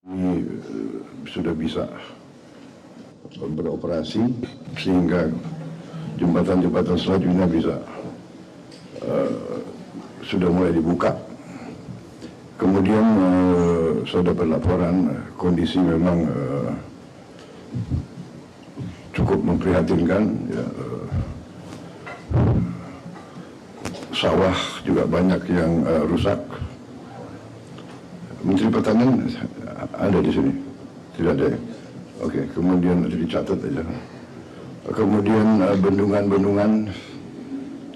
Ini sudah bisa beroperasi sehingga jembatan-jembatan selanjutnya bisa sudah mulai dibuka. Kemudian saya dapat laporan kondisi memang cukup memprihatinkan. Ya, sawah juga banyak yang rusak. Menteri Pertanian ada di sini? Tidak ada ya? Oke, kemudian dicatat aja. Kemudian bendungan-bendungan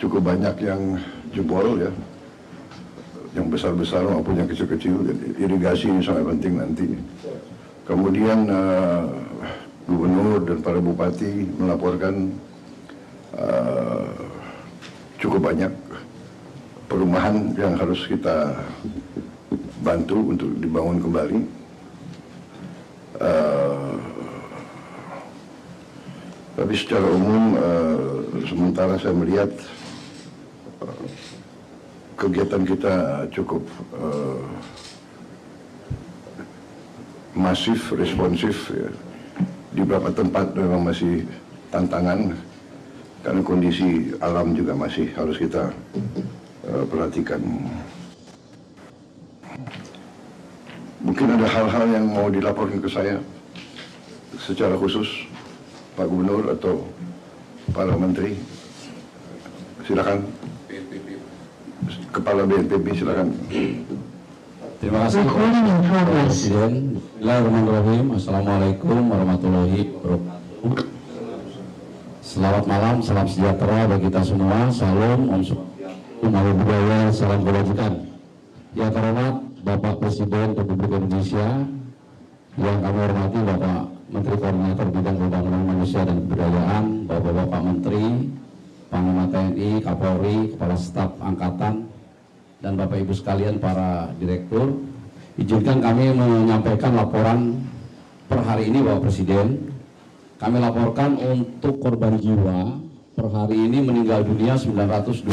cukup banyak yang jebol ya, yang besar-besar maupun yang kecil-kecil. Irigasi ini sangat penting nanti. Kemudian gubernur dan para bupati melaporkan cukup banyak perumahan yang harus kita bantu untuk dibangun kembali. Tapi secara umum sementara saya melihat kegiatan kita cukup masif, responsif ya. Di beberapa tempat memang masih tantangan karena kondisi alam juga masih harus kita perhatikan. Mungkin ada hal-hal yang mau dilaporkan ke saya secara khusus, Pak Gubernur atau para menteri. Silakan. Kepala BNPB, silakan. Terima kasih Pak Presiden. Bismillahirrahmanirrahim. Assalamualaikum warahmatullahi wabarakatuh. Selamat malam, salam sejahtera bagi kita semua. Salam, Om Namo Buddhaya, salam kebajikan. Yang terhormat Bapak Presiden Republik Indonesia, yang kami hormati Bapak Menteri Koordinator Bidang Pembangunan Manusia dan Kebudayaan, Bapak-Bapak Menteri, Panglima TNI, Kapolri, Kepala Staf Angkatan, dan Bapak Ibu sekalian para direktur. Izinkan kami menyampaikan laporan per hari ini Bapak Presiden. Kami laporkan untuk korban jiwa per hari ini meninggal dunia 921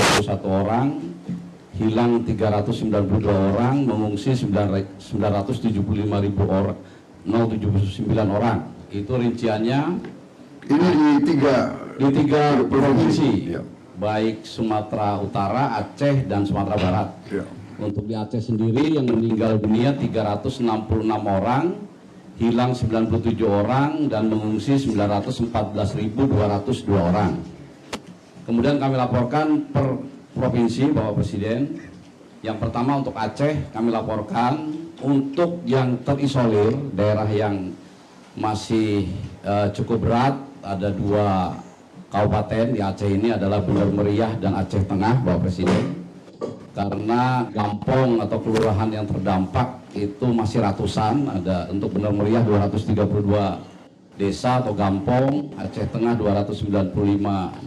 orang, hilang 392 orang, mengungsi 975.000 orang, 079 orang. Itu rinciannya. Ini di tiga provinsi, ya. Baik Sumatera Utara, Aceh, dan Sumatera Barat. Ya. Untuk di Aceh sendiri yang meninggal dunia 366 orang, hilang 97 orang, dan mengungsi 914.202 orang. Kemudian kami laporkan per provinsi Bapak Presiden. Yang pertama untuk Aceh kami laporkan untuk yang terisolir, daerah yang masih cukup berat, ada 2 kabupaten di Aceh ini adalah Bener Meriah dan Aceh Tengah Bapak Presiden. Karena gampong atau kelurahan yang terdampak itu masih ratusan, ada untuk Bener Meriah 232 desa atau gampong, Aceh Tengah 295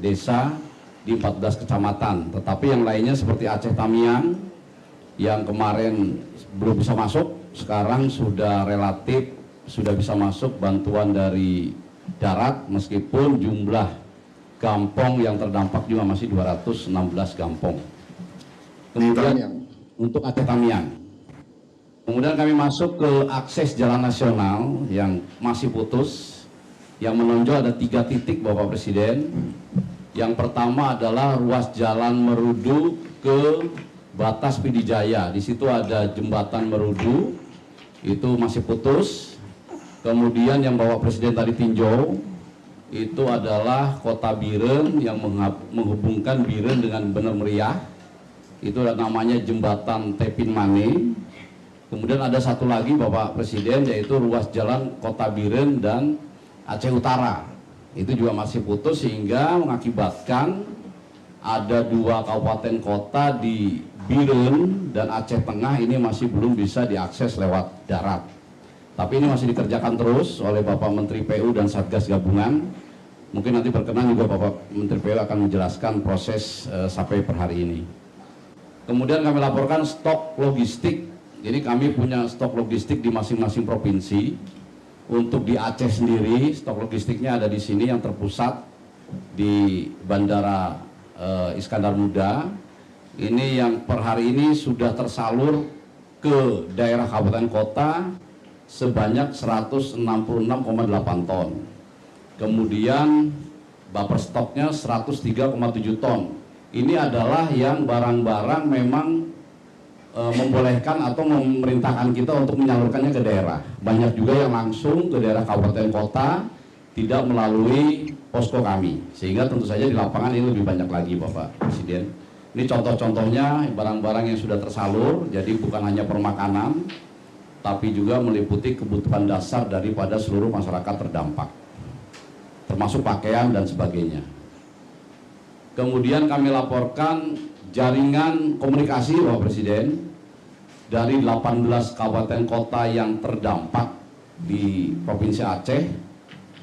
desa di 14 kecamatan. Tetapi yang lainnya seperti Aceh Tamiang yang kemarin belum bisa masuk, sekarang sudah relatif sudah bisa masuk bantuan dari darat, meskipun jumlah gampong yang terdampak juga masih 216 gampong. Kemudian untuk Aceh Tamiang, kemudian kami masuk ke akses jalan nasional yang masih putus. Yang menonjol ada 3 titik Bapak Presiden. Yang pertama adalah ruas jalan Merudu ke batas Pidijaya. Di situ ada jembatan Merudu, itu masih putus. Kemudian yang Bapak Presiden tadi tinjau, itu adalah Kota Biren yang menghubungkan Biren dengan Bener Meriah. Itu namanya jembatan Tepin Mane. Kemudian ada satu lagi Bapak Presiden, yaitu ruas jalan Kota Biren dan Aceh Utara. Itu juga masih putus sehingga mengakibatkan ada 2 kabupaten kota di Biren dan Aceh Tengah ini masih belum bisa diakses lewat darat. Tapi ini masih dikerjakan terus oleh Bapak Menteri PU dan Satgas Gabungan. Mungkin nanti berkenan juga Bapak Menteri PU akan menjelaskan proses sampai per hari ini. Kemudian kami laporkan stok logistik. Jadi kami punya stok logistik di masing-masing provinsi. Untuk di Aceh sendiri, stok logistiknya ada di sini yang terpusat di Bandara Iskandar Muda. Ini yang per hari ini sudah tersalur ke daerah kabupaten kota sebanyak 166,8 ton. Kemudian buffer stoknya 103,7 ton. Ini adalah yang barang-barang memang membolehkan atau memerintahkan kita untuk menyalurkannya ke daerah. Banyak juga yang langsung ke daerah kabupaten kota, tidak melalui posko kami. Sehingga tentu saja di lapangan ini lebih banyak lagi, Bapak Presiden. Ini contoh-contohnya barang-barang yang sudah tersalur, jadi bukan hanya permakanan, tapi juga meliputi kebutuhan dasar daripada seluruh masyarakat terdampak, termasuk pakaian dan sebagainya. Kemudian kami laporkan jaringan komunikasi, Bapak Presiden, dari 18 kabupaten kota yang terdampak di Provinsi Aceh.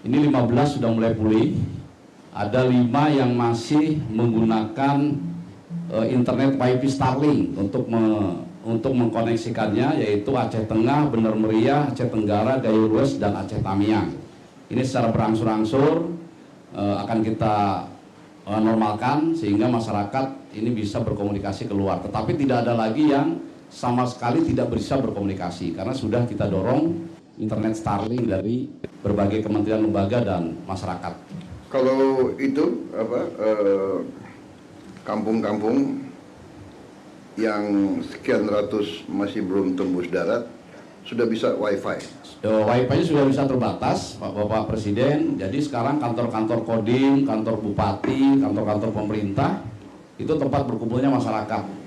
Ini 15 sudah mulai pulih, ada 5 yang masih menggunakan internet WiFi Starlink untuk mengkoneksikannya, yaitu Aceh Tengah, Bener Meriah, Aceh Tenggara, Gayo Lues, dan Aceh Tamiang. Ini secara berangsur-angsur akan kita normalkan sehingga masyarakat ini bisa berkomunikasi keluar. Tetapi tidak ada lagi yang sama sekali tidak bisa berkomunikasi karena sudah kita dorong internet Starlink dari berbagai kementerian, lembaga, dan masyarakat. Kalau itu kampung-kampung yang sekian ratus masih belum tembus darat sudah bisa wifi. Wifi-nya sudah bisa terbatas, Bapak Presiden. Jadi sekarang kantor-kantor Kodim, kantor bupati, kantor-kantor pemerintah itu tempat berkumpulnya masyarakat.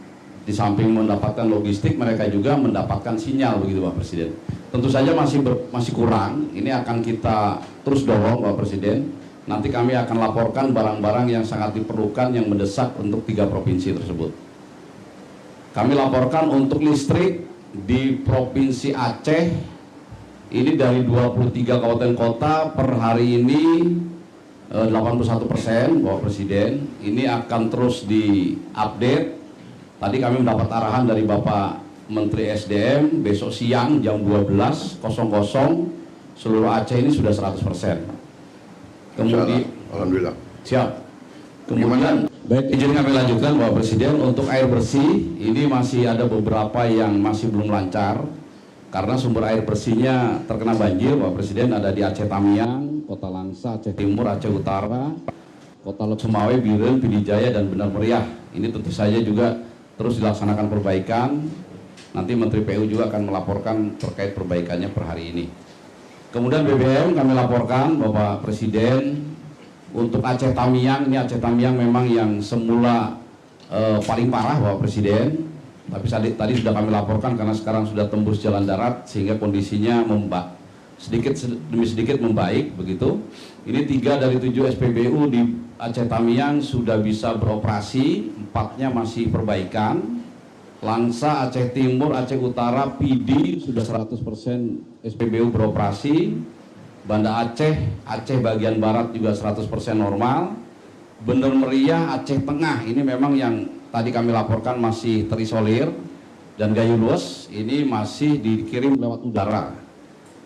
Di samping mendapatkan logistik, mereka juga mendapatkan sinyal, begitu Pak Presiden. Tentu saja masih kurang. Ini akan kita terus dorong, Pak Presiden. Nanti kami akan laporkan barang-barang yang sangat diperlukan, yang mendesak untuk 3 provinsi tersebut. Kami laporkan untuk listrik di Provinsi Aceh, ini dari 23 kabupaten kota per hari ini 81%, Bapak Presiden. Ini akan terus diupdate. Tadi kami mendapat arahan dari Bapak Menteri SDM, besok siang jam 12.00 seluruh Aceh ini sudah 100%. Kemudian, Alhamdulillah. Siap. Kemudian, baik, izin kami lanjutkan Bapak Presiden, untuk air bersih ini masih ada beberapa yang masih belum lancar karena sumber air bersihnya terkena banjir, Bapak Presiden. Ada di Aceh Tamiang, Kota Langsa, Aceh Timur, Aceh Utara, Kota Leutsemawe, Biren, Pidijaya, dan Bener Meriah. Ini tentu saja juga terus dilaksanakan perbaikan. Nanti Menteri PU juga akan melaporkan terkait perbaikannya per hari ini. Kemudian BBM kami laporkan Bapak Presiden untuk Aceh Tamiang. Ini Aceh Tamiang memang yang semula paling parah Bapak Presiden. Tapi tadi sudah kami laporkan karena sekarang sudah tembus jalan darat sehingga kondisinya sedikit demi sedikit membaik begitu. Ini 3 dari 7 SPBU di Aceh Tamiang sudah bisa beroperasi, 4-nya masih perbaikan. Langsa, Aceh Timur, Aceh Utara, PD sudah 100% SPBU beroperasi. Banda Aceh bagian barat juga 100% normal. Bener Meriah, Aceh Tengah ini memang yang tadi kami laporkan masih terisolir. Dan Gayo Lues ini masih dikirim lewat udara.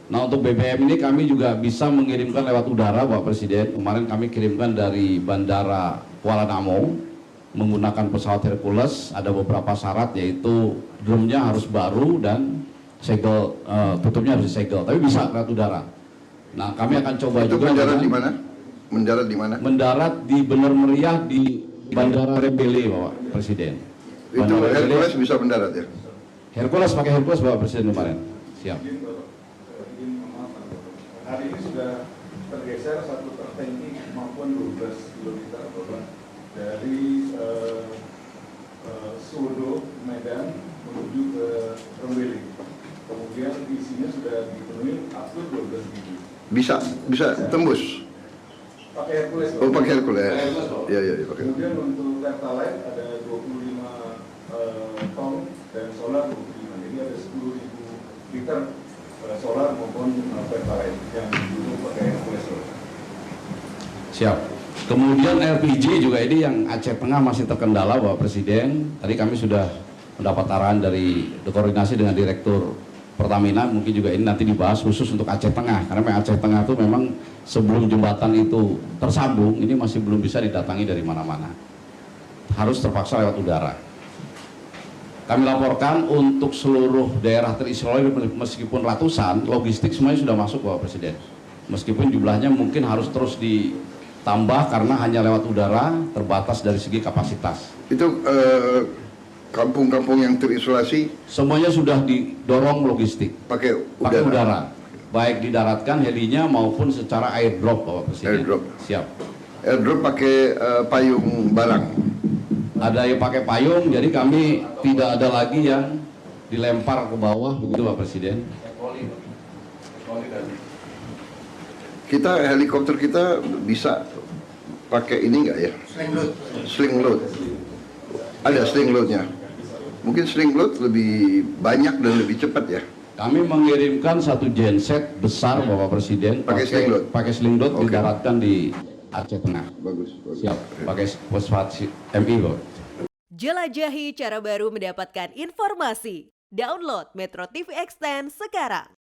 Nah, untuk BBM ini kami juga bisa mengirimkan lewat udara, Bapak Presiden. Kemarin kami kirimkan dari Bandara Kuala Namu menggunakan pesawat Hercules. Ada beberapa syarat, yaitu drumnya harus baru dan segel tutupnya harus disegel. Tapi bisa lewat udara. Nah, kami akan coba itu juga. Mendarat di mana? Mendarat di mana? Mendarat di Bener Meriah di Bandara Rebele, Bapak Presiden. Itu Hercules bisa mendarat ya? Hercules, pakai Hercules Bapak Presiden kemarin. Siap. Hari ini sudah tergeser 1 truk tangki maupun 12 km Bapak dari Suwodo, Medan menuju ke Rembele. Kemudian isinya sudah dipenuhi up to 12.000. Bisa tembus. Pakai Hercules. Oh, pakai Hercules. Iya, pakai. Kemudian untuk Pertalite ada 25 ton dan solar 25. Jadi ada 10.000 liter solar maupun Pertalite yang dulu pakai Hercules. Siap. Kemudian LPG juga ini yang Aceh Tengah masih terkendala, Bapak Presiden. Tadi kami sudah mendapat arahan dari koordinasi dengan Direktur Pertamina, mungkin juga ini nanti dibahas khusus untuk Aceh Tengah. Karena Aceh Tengah itu memang sebelum jembatan itu tersambung, ini masih belum bisa didatangi dari mana-mana. Harus terpaksa lewat udara. Kami laporkan untuk seluruh daerah terisolir meskipun ratusan, logistik semuanya sudah masuk Bapak Presiden. Meskipun jumlahnya mungkin harus terus ditambah karena hanya lewat udara, terbatas dari segi kapasitas. Itu kampung-kampung yang terisolasi Semuanya sudah didorong logistik, pakai pakai udara. udara. Baik didaratkan helinya maupun secara airdrop Bapak Presiden. Airdrop. Siap. Airdrop pakai payung balang. Ada yang pakai payung, jadi kami tidak ada lagi yang dilempar ke bawah, begitu Pak Presiden. Kita helikopter kita bisa pakai ini nggak ya? Sling load. Ada sling loadnya. Mungkin sling load lebih banyak dan lebih cepat ya. Kami mengirimkan satu genset besar Bapak Presiden Pakai sling load? Pakai sling load Oke. didaratkan di Aceh Tengah. Bagus. Siap, pakai fosfat MI Bapak. Jelajahi cara baru mendapatkan informasi. Download Metro TV Extend sekarang.